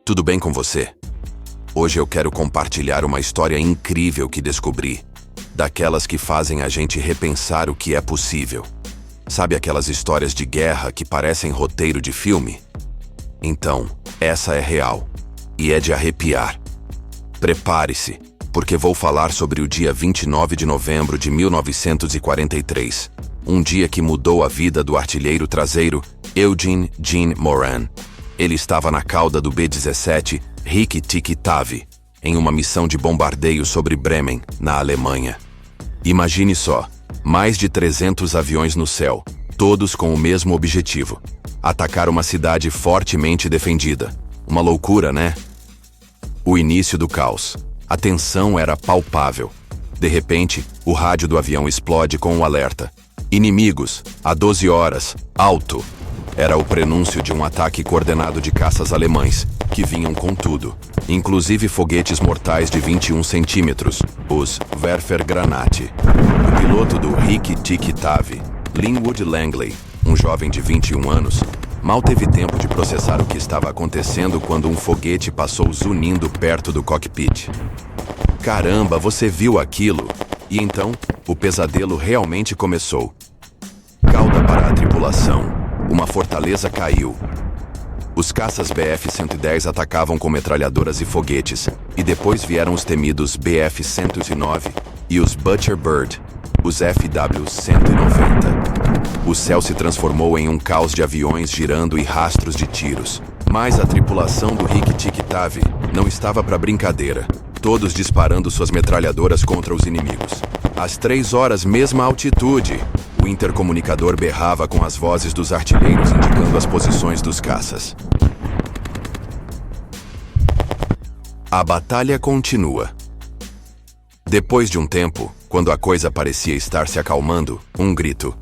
tudo bem com você? Hoje eu quero compartilhar uma história incrível que descobri. Daquelas que fazem a gente repensar o que é possível. Sabe aquelas histórias de guerra que parecem roteiro de filme? Então, essa é real. E é de arrepiar. Prepare-se, porque vou falar sobre o dia 29 de novembro de 1943. Um dia que mudou a vida do artilheiro traseiro Eugene Jean Moran. Ele estava na cauda do B-17 Rick-Tiki-Tavi, em uma missão de bombardeio sobre Bremen, na Alemanha. Imagine só, mais de 300 aviões no céu, todos com o mesmo objetivo: atacar uma cidade fortemente defendida. Uma loucura, né? O início do caos. A tensão era palpável. De repente, o rádio do avião explode com um alerta: inimigos, a 12 horas, alto. Era o prenúncio de um ataque coordenado de caças alemães, que vinham com tudo, inclusive foguetes mortais de 21 centímetros, os Werfergranate. O piloto do Rick-Tiki-Tavi, Linwood Langley, um jovem de 21 anos, mal teve tempo de processar o que estava acontecendo quando um foguete passou zunindo perto do cockpit. Caramba, você viu aquilo? E então, o pesadelo realmente começou. Cauda para a tripulação. Uma fortaleza caiu. Os caças Bf-110 atacavam com metralhadoras e foguetes, e depois vieram os temidos Bf-109 e os Butcher Bird, os FW-190. O céu se transformou em um caos de aviões girando e rastros de tiros. Mas a tripulação do Rick-Tiki-Tavi não estava para brincadeira, todos disparando suas metralhadoras contra os inimigos. Às 3 horas, mesma altitude, o intercomunicador berrava com as vozes dos artilheiros indicando as posições dos caças. A batalha continua. Depois de um tempo, quando a coisa parecia estar se acalmando, um grito: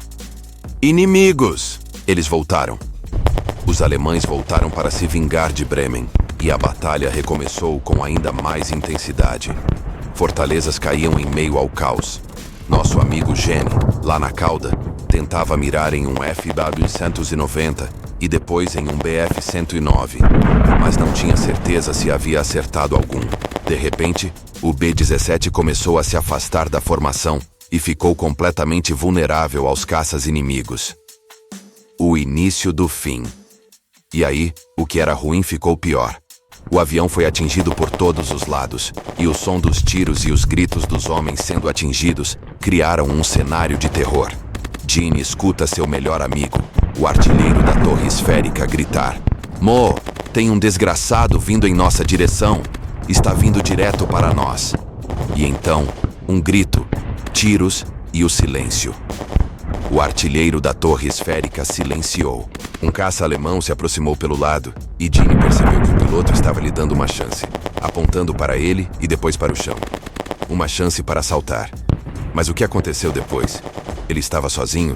inimigos! Eles voltaram. Os alemães voltaram para se vingar de Bremen, e a batalha recomeçou com ainda mais intensidade. Fortalezas caíam em meio ao caos. Nosso amigo Gene, lá na cauda, tentava mirar em um FW-190 e depois em um Bf-109, mas não tinha certeza se havia acertado algum. De repente, o B-17 começou a se afastar da formação e ficou completamente vulnerável aos caças inimigos. O início do fim. E aí, o que era ruim ficou pior. O avião foi atingido por todos os lados, e o som dos tiros e os gritos dos homens sendo atingidos criaram um cenário de terror. Gene escuta seu melhor amigo, o artilheiro da torre esférica, gritar: Mo, tem um desgraçado vindo em nossa direção. Está vindo direto para nós. E então, um grito, tiros e o silêncio. O artilheiro da torre esférica silenciou. Um caça alemão se aproximou pelo lado e Gene percebeu que o piloto estava lhe dando uma chance, apontando para ele e depois para o chão. Uma chance para saltar. Mas o que aconteceu depois? Ele estava sozinho?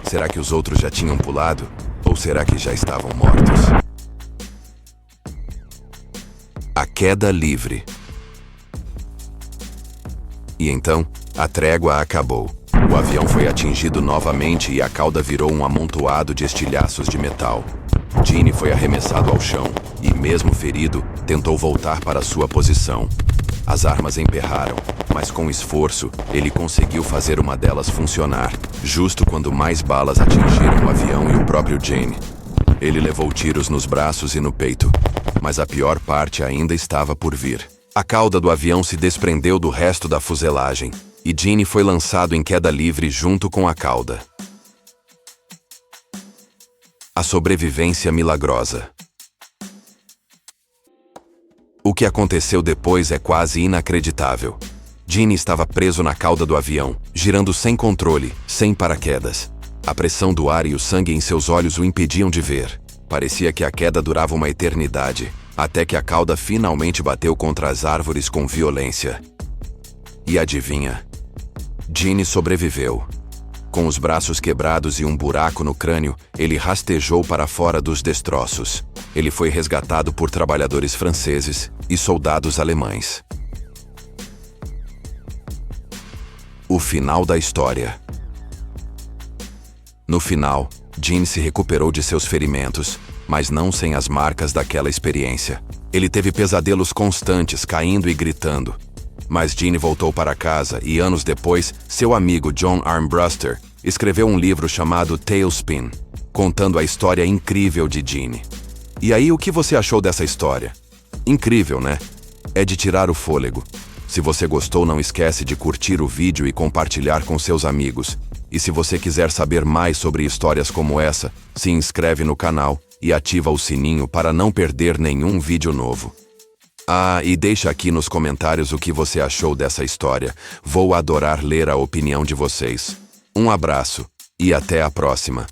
Será que os outros já tinham pulado? Ou será que já estavam mortos? A queda livre. E então, a trégua acabou. O avião foi atingido novamente e a cauda virou um amontoado de estilhaços de metal. Gene foi arremessado ao chão e, mesmo ferido, tentou voltar para sua posição. As armas emperraram, mas com esforço, ele conseguiu fazer uma delas funcionar, justo quando mais balas atingiram o avião e o próprio Gene. Ele levou tiros nos braços e no peito, mas a pior parte ainda estava por vir. A cauda do avião se desprendeu do resto da fuselagem, e Gene foi lançado em queda livre junto com a cauda. A sobrevivência milagrosa. O que aconteceu depois é quase inacreditável. Gene estava preso na cauda do avião, girando sem controle, sem paraquedas. A pressão do ar e o sangue em seus olhos o impediam de ver. Parecia que a queda durava uma eternidade, até que a cauda finalmente bateu contra as árvores com violência. E adivinha? Gene sobreviveu. Com os braços quebrados e um buraco no crânio, ele rastejou para fora dos destroços. Ele foi resgatado por trabalhadores franceses e soldados alemães. O final da história. No final, Gene se recuperou de seus ferimentos, mas não sem as marcas daquela experiência. Ele teve pesadelos constantes, caindo e gritando. Mas Ginny voltou para casa e, anos depois, seu amigo John Armbruster escreveu um livro chamado Tailspin, contando a história incrível de Ginny. E aí, o que você achou dessa história? Incrível, né? É de tirar o fôlego. Se você gostou, não esquece de curtir o vídeo e compartilhar com seus amigos. E se você quiser saber mais sobre histórias como essa, se inscreve no canal e ativa o sininho para não perder nenhum vídeo novo. Ah, e deixa aqui nos comentários o que você achou dessa história. Vou adorar ler a opinião de vocês. Um abraço e até a próxima.